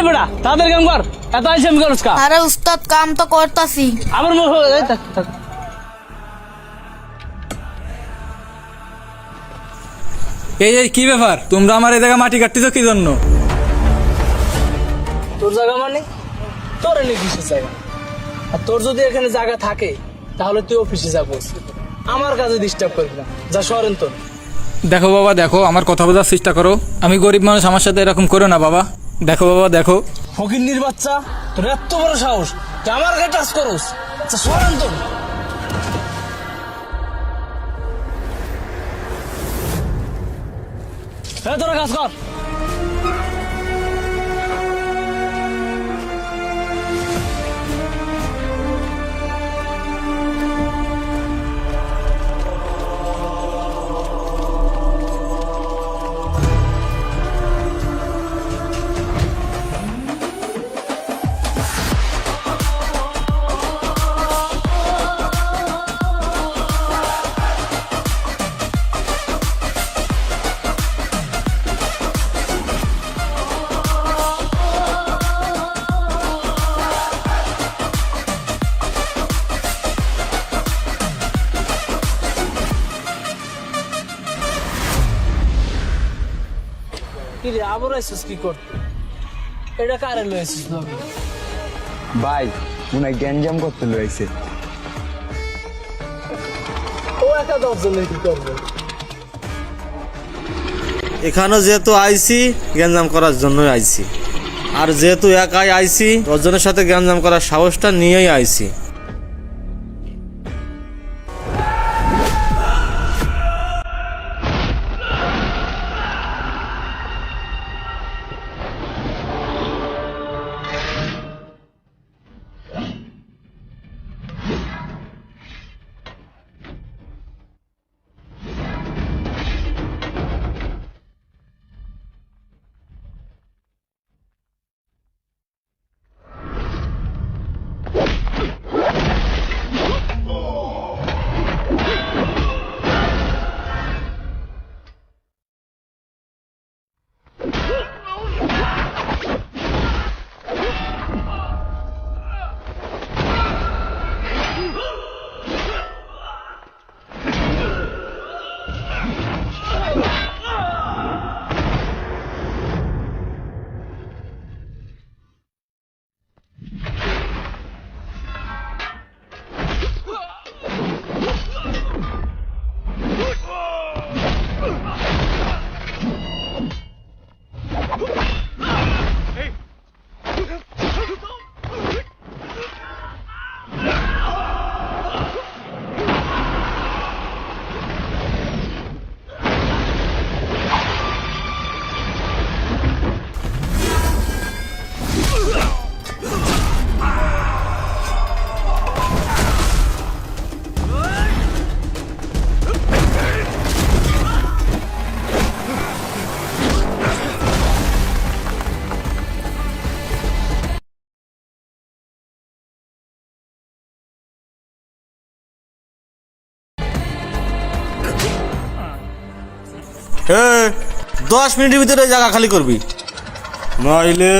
বেটা তাদের কাম কর, এত আইসি আমি করছ কা? আরে উস্তাদ কাম তো করতাছি। আমার মুখ এই থাক থাক। এই এই কি ব্যাপার, তোমরা আমার এই জায়গা মাটি কাটতেছো কি জন্য? তোর জায়গা মানে তোর এনে কিসের জায়গা? আর তোর যদি এখানে জায়গা থাকে তাহলে তুই অফিসে যা বস, আমার কাজে ডিস্টার্ব করবি না, যা সরেন তোর। দেখো বাবা দেখো, আমার কথা বোঝার চেষ্টা করো। আমি গরিব মানুষ, আমার সাথে এরকম করো না বাবা। দেখো বাবা দেখো। ফকিন্নির বাচ্চা, তোর এত বড় সাহস তুই আমার গায়ে টাচ করস, আচ্ছা সরেন তোর। হ্যাঁ তোরা কাজ কর। কি রে আবার আইসিস কি করতে? এটা কারে লইছিস নবী? ভাই মনে হয় গ্যাঞ্জাম করতে লইছে। ও একা দশজন কি করবে? এখানে যেহেতু আইছি গ্যাঞ্জাম করার জন্যই আইছি, আর যেহেতু একাই আইছি দশজনের সাথে গ্যাঞ্জাম করার সাহসটা নিয়েই আইছি। হ্যাঁ 10 মিনিটের ভিতরে জায়গা খালি করবি, নইলে